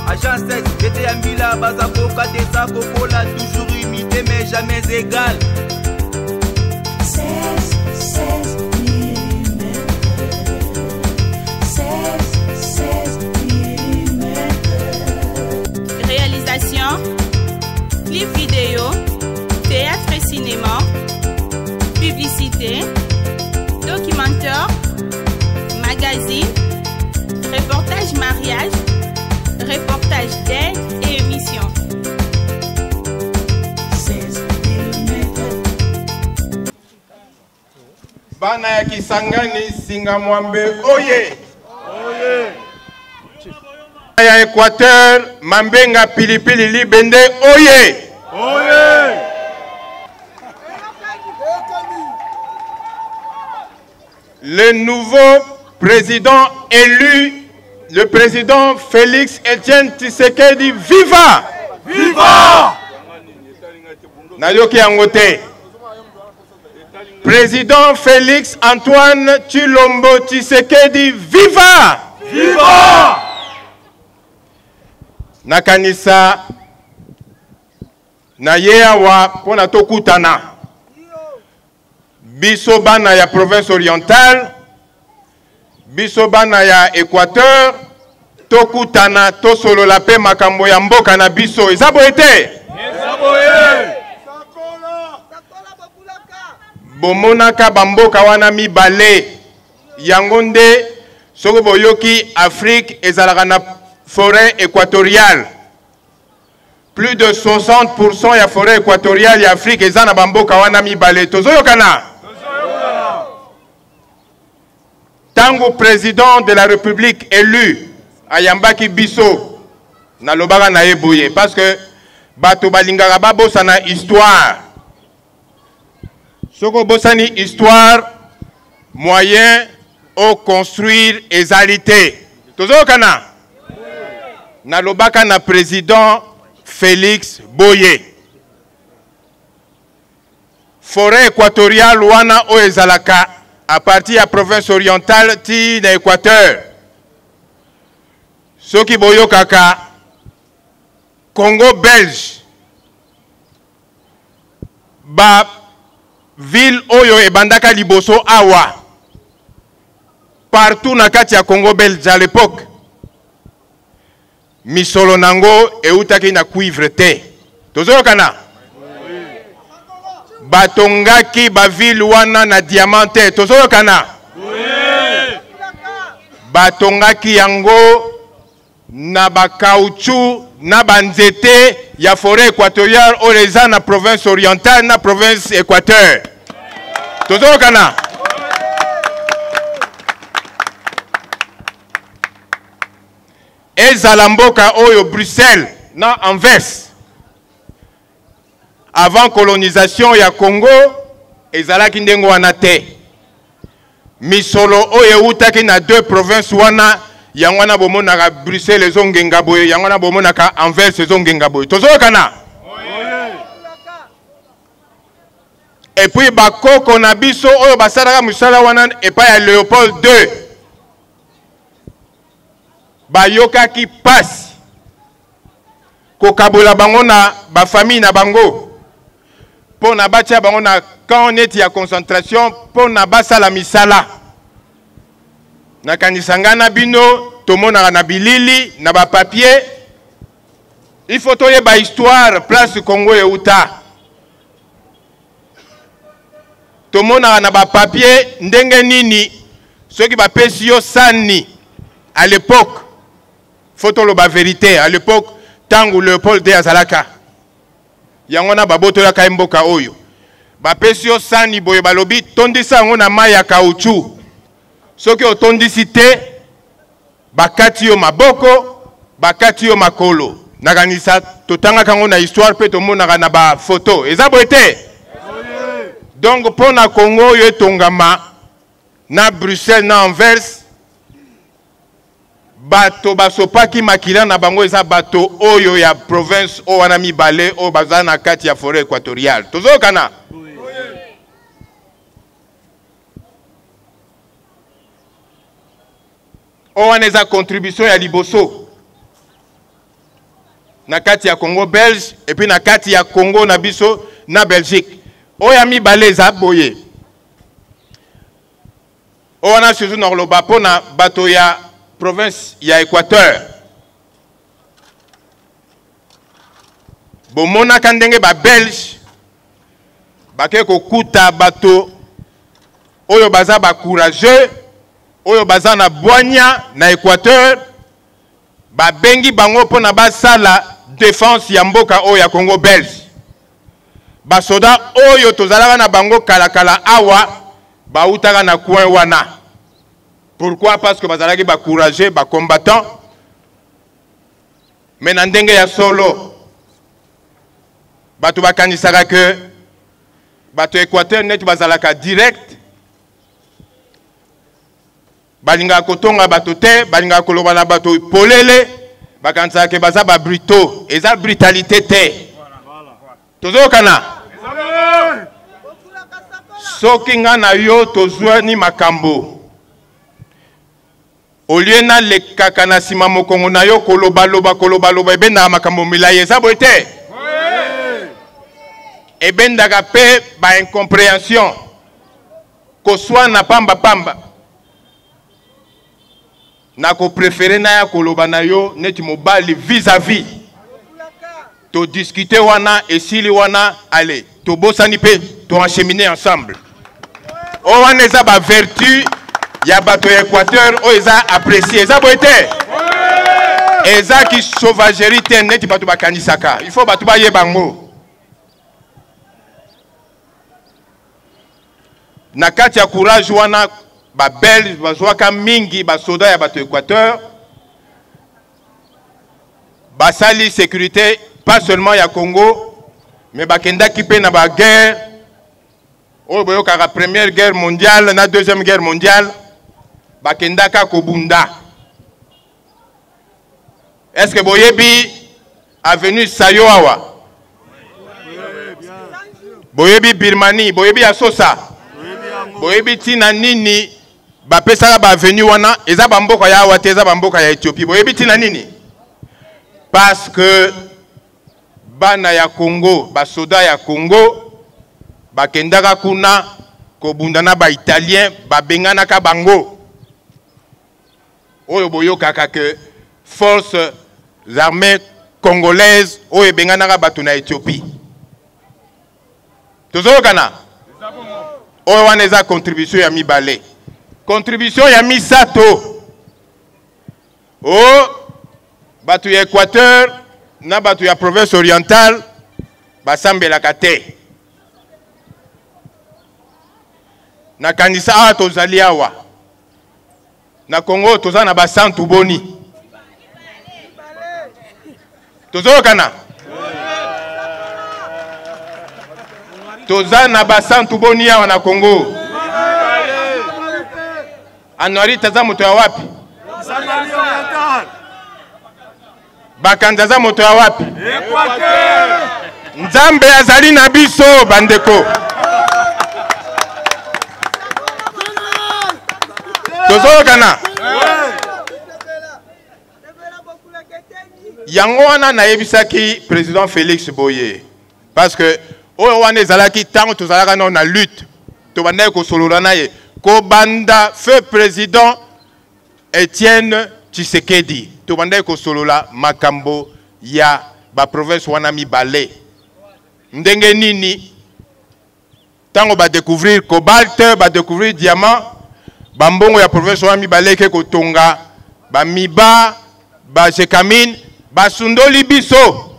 Agent 16, j'étais à Mila, Bazako, Katesa, Kokola, toujours imité mais jamais égal. 16 mm. 16 mm. Réalisation, clip vidéo, théâtre et cinéma, publicité, documentaire, magazine, reportage mariage, reportage d'aide et émission. 16 mm. Bana ya Kisangani Singa Mwambe oye! Oye! Ya Équateur Mambenga Pilipili Libende oye! Oye! Le nouveau président élu, le président Félix Etienne Tshisekedi, viva! Viva! Nayoki Angote. Président Félix Antoine Tshilombo Tshisekedi, viva! Viva! Nakanisa na yeawa pona tokutana biso bana ya province orientale, biso bana ya Équateur, tokutana tosolola pe makambo ya mboka na biso. Ezabo ete? Ezabo ye! Bomonaka bamboka wana mibale yango nde soko boyoki Afrique ezalaka na forêt équatoriale. Plus de 60% ya forêt équatoriale ya Afrique eza na bamboka wana mibale. Tozoyokana? Tango président de la République élu ayambaki biso na lobaka na eboye parce que bato balingaka babosa na histoire. Soko bosani histoire, moyen au construire égalité. Tozokana? Na lobaka na président Félix Boye. Forêt équatoriale wana o ezalaka à partir de la province orientale ti na Équateur. Soki boyo kaka Congo belge ba ville oyo ebandaka liboso awa partout na kati ya Congo belge à l'époque misolo nango eutaki na cuivre te. Tozokana? Batongaki ba ville wana na diamant te. Tozokana? Batongaki yango na ba caoutchouc na banzete ya forêt équatoriale oreza na province orientale na province Équateur. Tozokana? Ezala mboka oyo Bruxelles na Anvers. Avant colonisation ya Congo, ezalaki ndengo wana te. Misolo oyo utaki na deux provinces wana, yango wana bomonaka Bruxelles ezongenga boye, yango wana bomonaka Anvers ezongenga boye. Tozokana? Et puis bakoko na biso oyo basalaka musala wana epai ya Léopold II. Bayokaki pasi kokabola bango na ba famille na bango pona batia bango na camp neti ya concentration pona basala misala. Nakanisa na bino tomonaka na bilili na ba papier. Il faut toyeba histoire place Congo euta. Tomonaka na ba papier ndenge nini soki bapesi yo sani à l'époque. Faut le ba vérité à l'époque tango Léopold II azalaka. Yangona baboto ya kaimboka oyo. Ba pesio sani boye balobi tondisa ngo na mai ya caoutchouc. Soki otondisi te bakati yo maboko, bakati yo makolo. Nakanisa totanga kango na histoire pe to monaka na ba photo. Eza boete. Donc pour na Congo yo tongama na Bruxelles na Anvers bato basopaki makila na bango eza bato oyo ya province o wana mibale o baza na kati ya forêt équatoriale. Tozokana? O wana eza contribution ya liboso. na kati ya Congo belge et puis na kati ya Congo na biso na Belgique oya mibale eza boye owana surtout na koloba mpona bato ya province ya Équateur bomonaka ndenge babelge bake kokuta bato oyo baza bacourageux oyo baza na bwanya na Équateur babengi bango mpona basala défense ya mboka oyo ya Congo belge basoda oyo tozalaka na bango kalakala awa bautaka na coin wana. Pourquoi? Parce que bazalaki bacourageux bacombattant mais na ndenge ya solo bato bakanisaka ke bato Équateur neti bazalaka direct balingaka kotonga bato te balingaka koloba na bato polele bakanisaka ke baza ba brito eza brutalité te tozokana soki nga na yo tozwani makambo olie na lekaka na nsima mokongo na yo kolobaloba ebendaka makambo milai eza boye te ebendaka mpe baincompréhension koswana pamba na koprefere na ya koloba na yo neti mobali vis-à-vis to discuter wana esili wana ale tobosani mpe to encheminer ensemble o wana eza ba vertu ya bato ya Équateur o eza apprécié eza boye te eza ki sauvagerie te neti bato bakanisaka il faut bato bayeba ngo na kati ya courage wana ba belge bazwaka mingi basoda ya bato Équateur basali sécurité pas seulement ya Congo mais bakendaki pe na ba guerre oyo boyokaka première guerre mondiale na deuxième guerre mondiale bakendaka kobunda. Est-ce que boyebi avenue Sayo awa boyebi Birmanie boyebi Asosa boyebi tina nini bapesaka ba avenue wana eza bamboka ya awa te eza bamboka ya Éthiopie boyebi tina nini parce que bana ya Congo basoda ya Congo bakendaka kuna kobunda na ba italien babenganaka bango oyo boyokaka ke forces armées congolaises oyo benganaka bato na Éthiopie tozokana oyo wana eza contribution ya mibale. Contribution ya misato o bato ya Équateur na bato ya province orientale basambelaka te na kanisa awa tozali awa na Congo toza na basantu boni tozokana toza na basantu boni awa na Congo Anuari taza moto ya wapi bakanza za moto ya wapi Nzambe azali na biso bandeko tozokana yango wana nayebisaki président Félix Boye parce que oyo wana ezalaki tango tozalaka na lutte tobandaki kosolola na ye kobanda feu président Etienne Tshisekedi tobandaki kosolola makambo ya ba province wana mibale ndenge nini tango ba découvrir cobalt ba découvrir diamant bambongo ya province wana mibale ke kotonga ba miba ba jekamine basundoli biso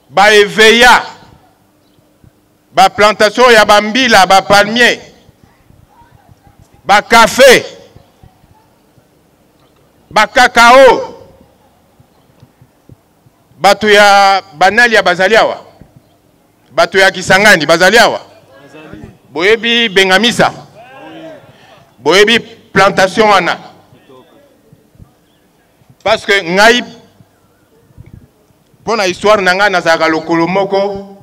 ba eveya ba plantation ya bambila ba palmier ba café ba cacao bato ya banali ya bazali awa bato ya Kisangani bazali awa boyebi bengamisa boyebi plantation wana parce que ngai pona histoire na ngai nazalaka lokolo moko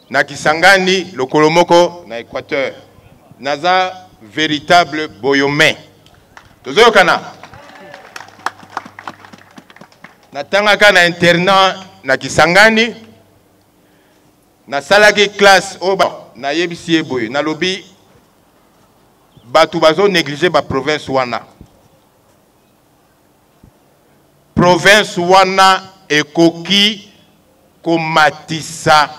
na Kisangani lokolo moko na Équateur naza véritable boyomé tozokana natangaka na internat na Kisangani na salaki classe oba na yebisi eboye na lobi batu bazo négliger ba province wana. Province wana ekoki komatisa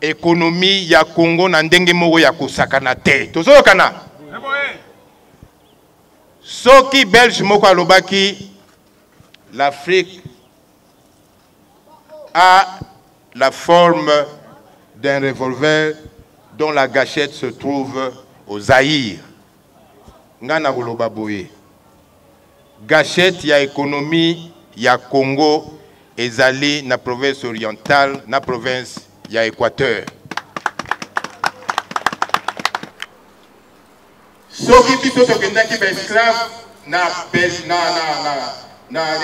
économie ya Congo na ndenge moko ya kosakana te. Tozokana. Soki Belge moko alobaki l'Afrique a la forme d'un revolver dont la gâchette se trouve au Zaïre. Ngana koloba boye. Gâchette ya économie ya Congo ezali na province orientale na province ya Équateur. Soki biso tokendaki ba esclave na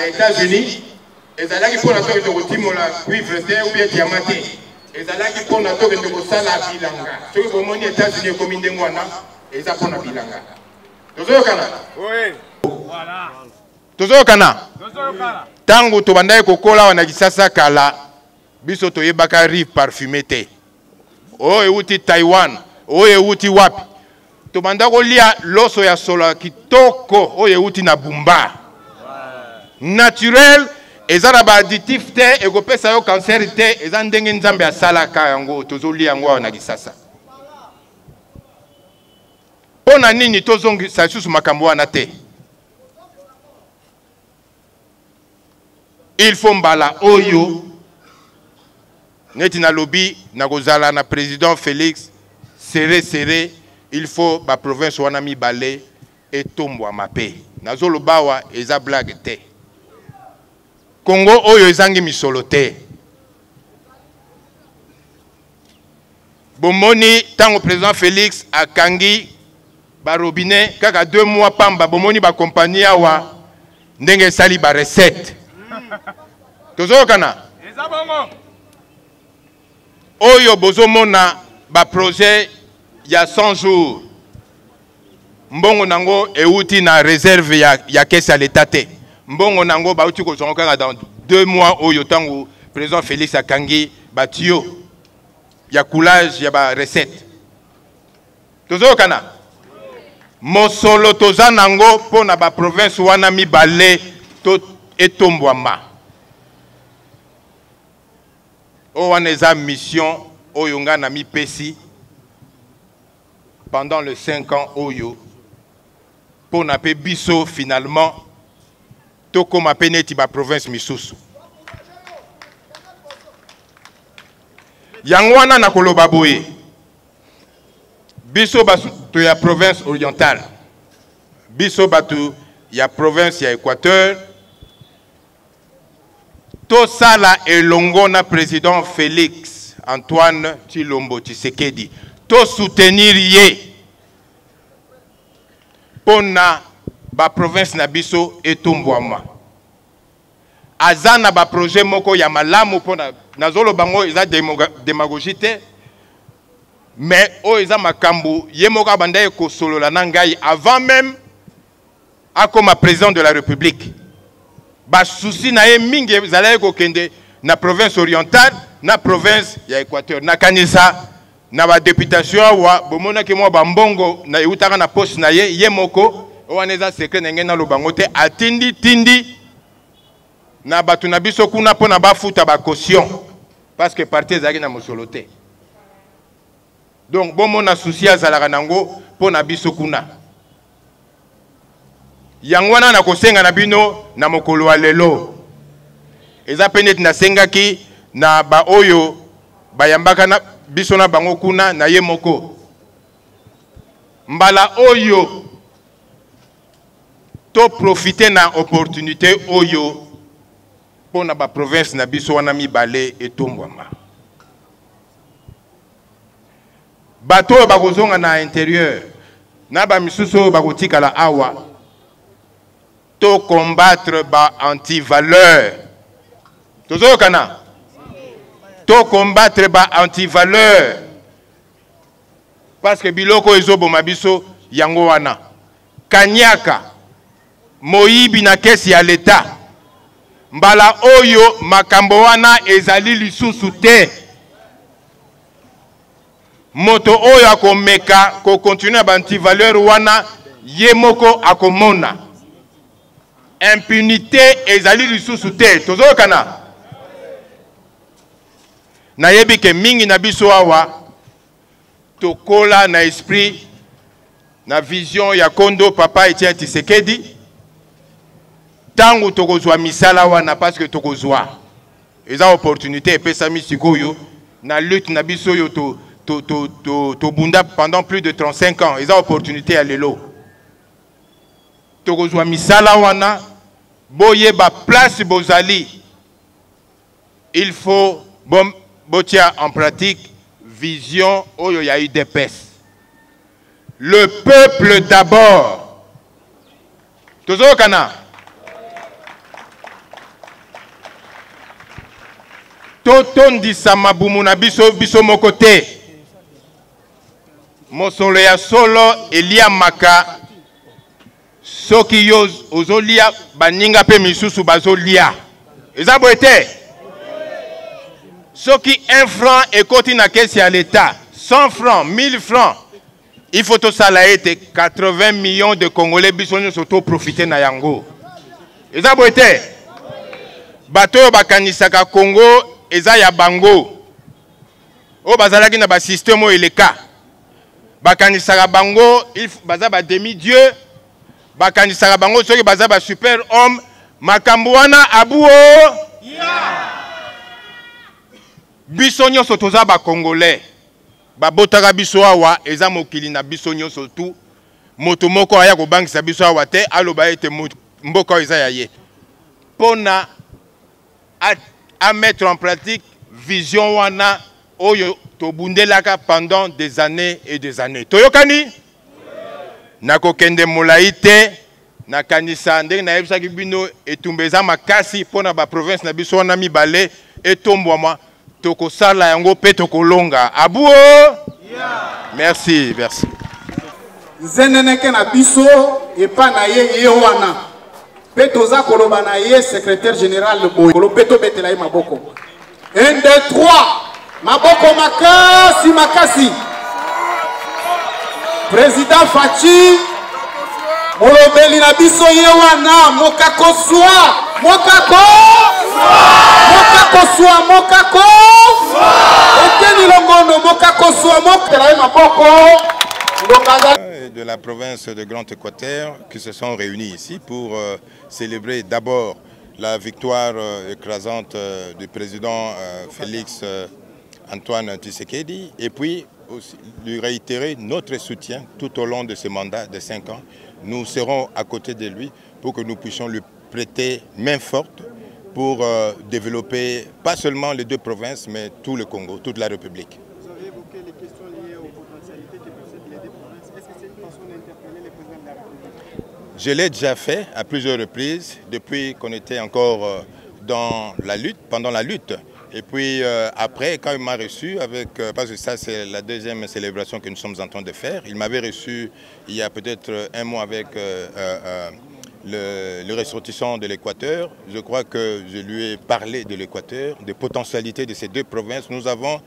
États-Unis ezalaki pona tokende kotimola cuivre te ou bien diamant te. Ezalaki pona tokende kosala bilanga. Soki bomoni États-Unis ekomi ndenge wana eza pona bilanga. Tozokana? Oui. Voilà. Tozokana? Tozokana. Tango tobandai kokola wana kisasa kala biso toyebaka rive parfumé te. O euti Taiwan, o euti wapi. Tobanda kolia loso ya solo kitoko o euti na Bumba. Naturel ezana ba additif te ekopesa yo cancer te eza ndenge nzambe asalaka yango tozolia yango wana kisasa. Pona nini tozongi sa susu makambo wana te. Il faut mbala oyo neti na lobby na kozala na président Félix serré il faut ba province wana mi balé et tombwa mape nazolo bawa eza blague te. Congo oyo ezangi misolo te. Bomoni tango président Félix akangi ba robinet kaka 2 mois pamba bomoni ba compagnie awa ndenge sali ba recette. Tozokana? Eza bongo. Oyo bozomona ba projet ya 100 jours. Mbongo nango euti na réserve ya caisse à l'état te. Mbongo nango ba uti ko zonga dans 2 mois oyo tango président Félix akangi batio ya coulage ya ba recette. Tozokana? Mosolo toza nango pona ba province wana mi balé to etombwama. O wana eza mission oyo nga na mi pesi pendant les 5 ans oyo pona pe biso finalement to koma pe neti ba province misusu. Yango wana na koloba boye. Biso batu ya province orientale. Biso batu ya province ya Équateur. To sala elongo na président Félix Antoine Tshilombo Tshisekedi. To soutenir ye. Pona ba province na biso etombwama. Azana ba projet moko ya malamu pona nazolo bango eza démagogie te. Mais o eza makambu ye moko bandaye ko solola na ngai avant même akoma président de la République. Ba souci na ye mingi zalaye ko kende na province orientale na province ya Équateur na kanisa na ba députation wa bomona ke mo ba mbongo na eutaka na poste na ye moko o waneza secret na ngena lobango te atindi na batu na biso kuna pona ba futa ba caution parce que parti ezaki na mosolo te. Donc bomona souci azalaka nango pona biso kuna. Yangwana na kosenga na bino na mokolo wa lelo. Eza penet na sengaki na ba oyo bayambaka na biso na bango kuna na ye moko. Mbala oyo to profiter na opportunité oyo pona ba province na biso wana mibale etombwama. Bato bakozonga na intérieur na ba misusu bakotika la awa to combattre ba anti-valeur. Tozokana? To combattre ba anti-valeur. Parce que biloko ezobo mabiso yango wana. Kanyaka moyibi na kesi ya l'État. mbala oyo makambo wana ezali lisusu te. Moto oyo akomeka ko continue ba antivaleur wana ye moko akomona. Impunité ezali lisusu te. Tozokana. Na yebi ke mingi na biso awa tokola na esprit na vision ya Kondo Papa Etienne Tshisekedi. Tango tokozwa misala wana parce que tokozwa. Eza opportunité epesa misikoyo na lutte na biso yo to bunda pendant plus de 35 ans. Eza opportunité à lelo. Tokozwa misala wana boye ba place bozali. Il faut botia en pratique vision oyo ya UDPS. Le peuple d'abord. Tozo kana. Totondisa mabumu na biso moko te. Mosolo ya solo elia maka. Soki yo ozolia baninga pe misusu bazolia. Eza boete. Soki 1 franc ekoti na kesi ya l'État, 100 francs, 1000 francs. Il faut tout ça là être 80 millions de Congolais bisonyo surtout profiter na yango. Eza boete. Bato bakanisaka Congo eza ya bango. O bazalaki na ba système eleka. Bakanisaka bango, il baza ba demi-dieu. Bakanisaka bango soki baza ba super homme, makambo wana abuo. Biso nyonso toza ba Congolais. Ba botaka biso awa eza mokili na biso nyonso tout. Moto moko aya ko bangisa biso awa te aloba ete mboka eza ya ye. Pona à mettre en pratique vision wana oyo to bundelaka pendant des années et des années. Toyokani? Nako kende molaite na kanisa ndenge na yebisaki bino etumbeza makasi pona ba province na biso wana mibale etombwama toko sala yango pe toko longa. Abuo? Merci, merci. Zeneneke na biso epa na ye wana. Pe toza koloba na ye secrétaire général de Boy. Kolo peto betela ye maboko. 1, 2, 3. Maboko makasi makasi. Président Fachi molobeli na biso ye wana mokako swa mokako eteni longondo mokako swa mokela ye maboko. De la province de Grand Équateur qui se sont réunis ici pour célébrer d'abord la victoire écrasante du président Félix Antoine Tshisekedi et puis aussi lui réitérer notre soutien tout au long de ce mandat de 5 ans. Nous serons à côté de lui pour que nous puissions lui prêter main forte pour développer pas seulement les 2 provinces mais tout le Congo, toute la République. Vous avez évoqué les questions liées aux potentialités que possèdent les 2 provinces. Est-ce que c'est une façon d'interpeller le président de la République? Je l'ai déjà fait à plusieurs reprises depuis qu'on était encore dans la lutte, pendant la lutte. Et puis après, quand il m'a reçu, parce que ça c'est la 2e célébration que nous sommes en train de faire, il m'avait reçu il y a peut-être 1 mois avec le ressortissant de l'Équateur. Je crois que je lui ai parlé de l'Équateur, des potentialités de ces 2 provinces. Nous avons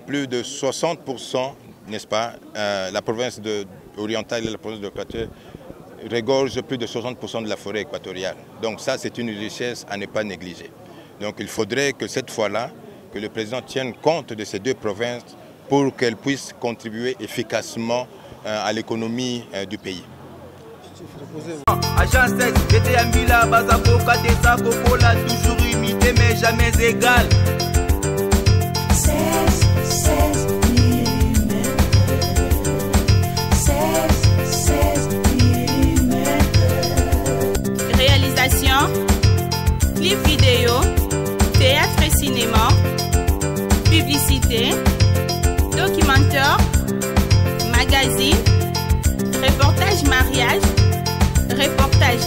plus de 60%, n'est-ce pas, la province orientale et la province de l'Équateur regorge plus de 60% de la forêt équatoriale. Donc ça, c'est une richesse à ne pas négliger. Donc il faudrait que cette fois-là, que le président tienne compte de ces 2 provinces pour qu'elles puissent contribuer efficacement à l'économie du pays. Agent 16, j'étais à Mila, Bazako, Kadesa, Kokola, toujours imité mais jamais égal. 16 millimètres. 16 millimètres. Réalisation, clip vidéo, théâtre et cinéma, publicité, documentaire, magazine, reportage mariage, reportage